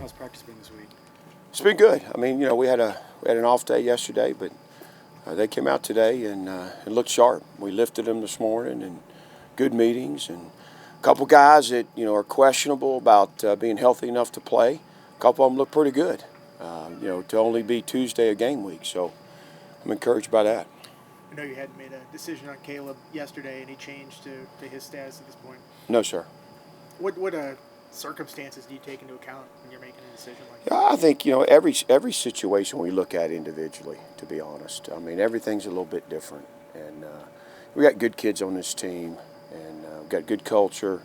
How's practice been this week? It's been good. I mean, we had an off day yesterday, but they came out today and it looked sharp. We lifted them this morning and good meetings, and a couple guys that are questionable about being healthy enough to play. A couple of them look pretty good. To only be Tuesday a game week, so I'm encouraged by that. I know you hadn't made a decision on Caleb yesterday. Any change to his status at this point? No, sir. What circumstances do you take into account when you're making a decision like that? I think every situation we look at individually. To be honest, I mean everything's a little bit different, and we got good kids on this team, and we've got good culture,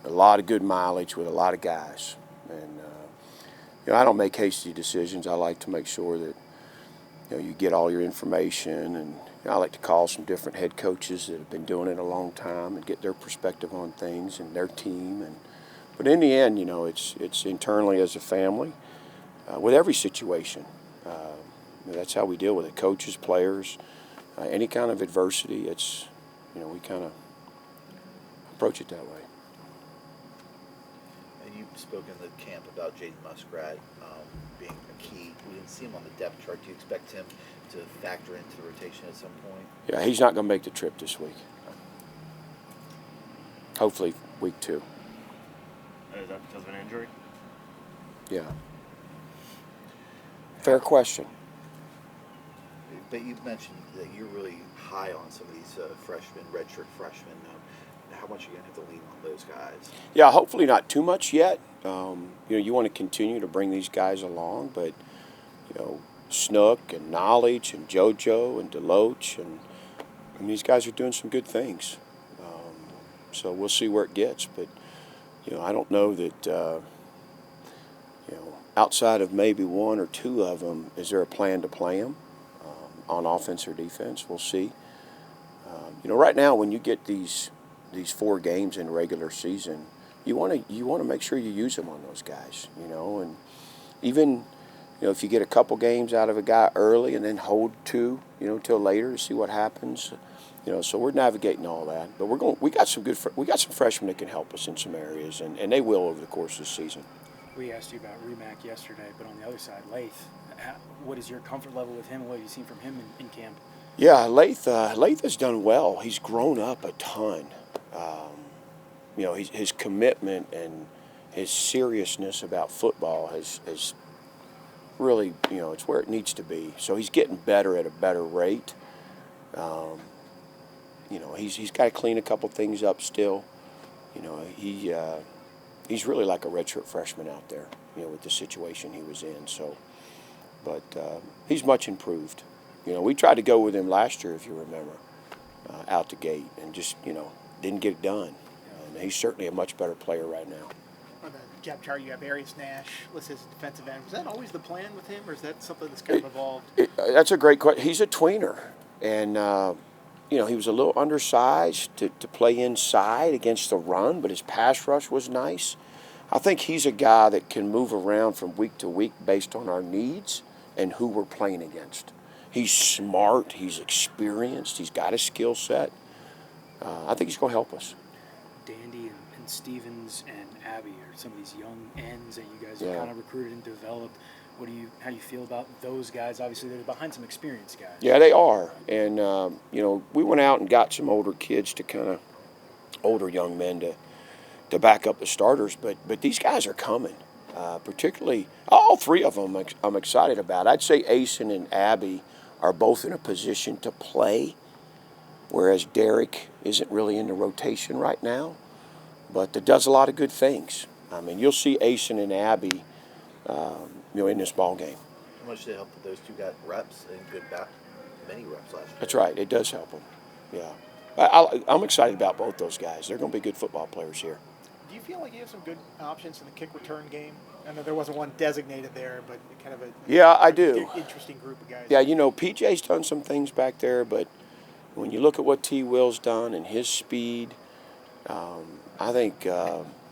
a lot of good mileage with a lot of guys, and I don't make hasty decisions. I like to make sure that you get all your information, and I like to call some different head coaches that have been doing it a long time and get their perspective on things and their team. But in the end, it's internally as a family with every situation. That's how we deal with it. Coaches, players, any kind of adversity. It's we kind of approach it that way. And you've spoken in the camp about Jaden Muskrat being a key. We didn't see him on the depth chart. Do you expect him to factor into the rotation at some point? Yeah, he's not going to make the trip this week. Hopefully week 2. Is that because of an injury? Yeah. Fair question. But you mentioned that you're really high on some of these freshmen, redshirt freshmen. How much are you going to have to lean on those guys? Yeah, hopefully not too much yet. You want to continue to bring these guys along, but Snook and Knowledge and JoJo and Deloach, and these guys are doing some good things. So we'll see where it gets, but I don't know that outside of maybe 1 or 2 of them, is there a plan to play them on offense or defense? We'll see. Right now when you get these 4 games in regular season, you want to make sure you use them on those guys, and even if you get a couple games out of a guy early and then hold 2, till later to see what happens, so we're navigating all that. But we got some freshmen that can help us in some areas, and they will over the course of the season. We asked you about Remack yesterday, but on the other side, Laith. What is your comfort level with him? What have you seen from him in camp? Yeah, Laith has done well. He's grown up a ton. His commitment and his seriousness about football has really, it's where it needs to be. So he's getting better at a better rate. He's got to clean a couple things up still. He's really like a redshirt freshman out there, with the situation he was in. So, but he's much improved. We tried to go with him last year, if you remember, out the gate, and just didn't get it done. And he's certainly a much better player right now. On the depth chart, you have Arius Nash listed as a defensive end. Was that always the plan with him, or is that something that's kind of evolved? That's a great question. He's a tweener, and he was a little undersized to play inside against the run, but his pass rush was nice. I think he's a guy that can move around from week to week based on our needs and who we're playing against. He's smart. He's experienced. He's got a skill set. I think he's going to help us. Dandy and Stevens and Abby are some of these young ends that you guys have kind of recruited and developed. How do you feel about those guys? Obviously, they're behind some experienced guys. Yeah, they are. And, we went out and got some older kids older young men to back up the starters. But these guys are coming, particularly all 3 of them I'm excited about. I'd say Asen and Abby are both in a position to play, whereas Derek isn't really in the rotation right now, but does a lot of good things. I mean, you'll see Asen and Abby in this ball game. How much did it help that those 2 got reps and many reps last year? That's right. It does help them. Yeah. I'm excited about both those guys. They're going to be good football players here. Do you feel like you have some good options in the kick return game? I know there wasn't one designated there, but kind of I do. Interesting group of guys. Yeah, PJ's done some things back there, but when you look at what T. Will's done and his speed, I think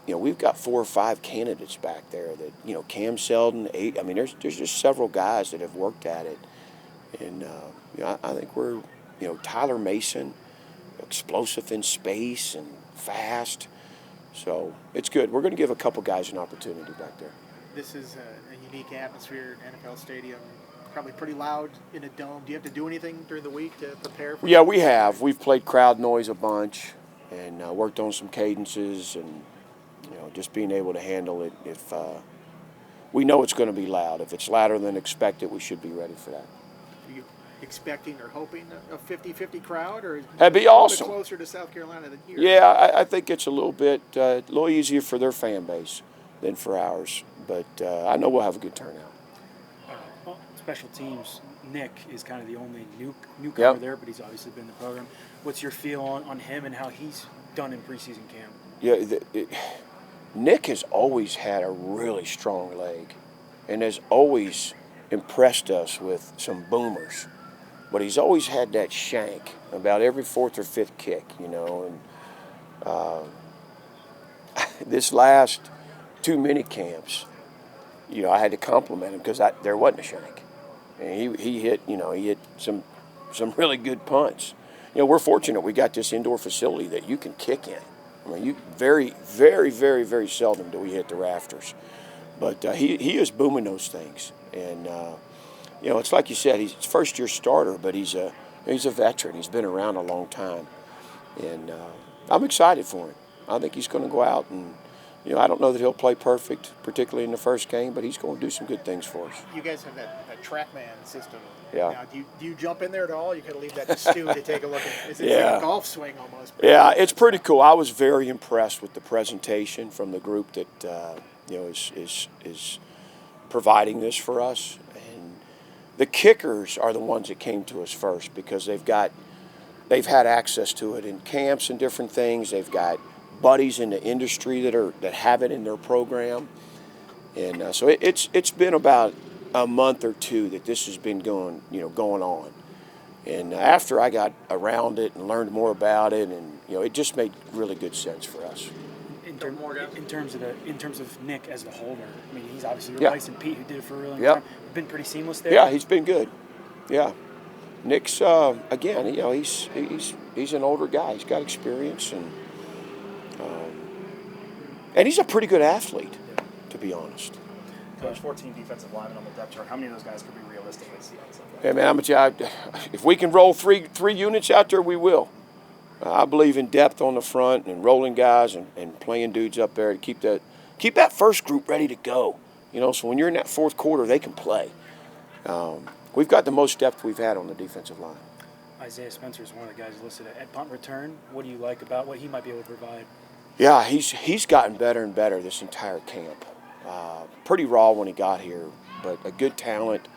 we've got 4 or 5 candidates back there that Cam Selden, 8. I mean, there's just several guys that have worked at it, and I think we're Tyler Mason, explosive in space and fast. So it's good. We're going to give a couple guys an opportunity back there. This is a unique atmosphere, NFL stadium, probably pretty loud in a dome. Do you have to do anything during the week to prepare for Yeah, we have. We've played crowd noise a bunch and worked on some cadences and, just being able to handle it. If we know it's going to be loud. If it's louder than expected, we should be ready for that. Are you expecting or hoping a 50-50 crowd, or is That'd be it a little awesome. bit closer to South Carolina than here? Yeah, I think it's a little easier for their fan base than for ours. But I know we'll have a good turnout. Well, special teams, Nick is kind of the only newcomer there, but he's obviously been in the program. What's your feel on him and how he's done in preseason camp? Yeah, Nick has always had a really strong leg and has always impressed us with some boomers. But he's always had that shank about every fourth or fifth kick, And this last 2 mini camps, I had to compliment him because there wasn't a shank. And he hit some really good punts. We're fortunate we got this indoor facility that you can kick in. I mean, you very, very, very, very seldom do we hit the rafters. But he is booming those things. And, it's like you said, he's first-year starter, but he's a veteran. He's been around a long time. And I'm excited for him. I think he's going to go out and, I don't know that he'll play perfect, particularly in the first game, but he's going to do some good things for us. You guys have that TrackMan system. Yeah. Now, do you jump in there at all? You kind of leave that to Stu to take a look at. It's like a golf swing almost. Yeah, it's pretty cool. I was very impressed with the presentation from the group that is providing this for us. And the kickers are the ones that came to us first because they've had access to it in camps and different things. They've got buddies in the industry that have it in their program, and so it's been about a month or two that this has been going on. And after I got around it and learned more about it, and it just made really good sense for us. In terms of Nick as the holder, I mean, he's obviously replacing Pete, who did it for a really long time. Been pretty seamless there. Yeah, he's been good. Yeah, Nick's again, he's an older guy. He's got experience and he's a pretty good athlete, to be honest. There's 14 defensive linemen on the depth chart. How many of those guys could we realistically see on Sunday? Hey, man, if we can roll three units out there, we will. I believe in depth on the front and rolling guys and playing dudes up there to keep that first group ready to go. So when you're in that fourth quarter, they can play. We've got the most depth we've had on the defensive line. Isaiah Spencer is one of the guys listed at punt return. What do you like about what he might be able to provide? Yeah, he's gotten better and better this entire camp. Pretty raw when he got here, but a good talent.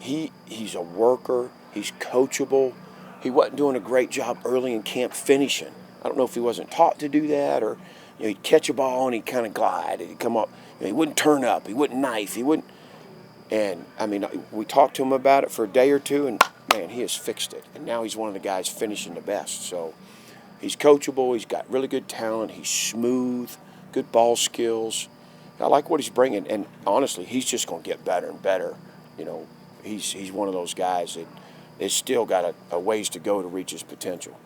He's a worker. He's coachable. He wasn't doing a great job early in camp finishing. I don't know if he wasn't taught to do that or he'd catch a ball and he'd kind of glide. He'd come up. He wouldn't turn up. He wouldn't knife. He wouldn't. And, I mean, we talked to him about it for a day or two, and, man, he has fixed it. And now he's one of the guys finishing the best. So he's coachable. He's got really good talent. He's smooth, good ball skills. I like what he's bringing. And, honestly, he's just going to get better and better. He's one of those guys that has still got a ways to go to reach his potential.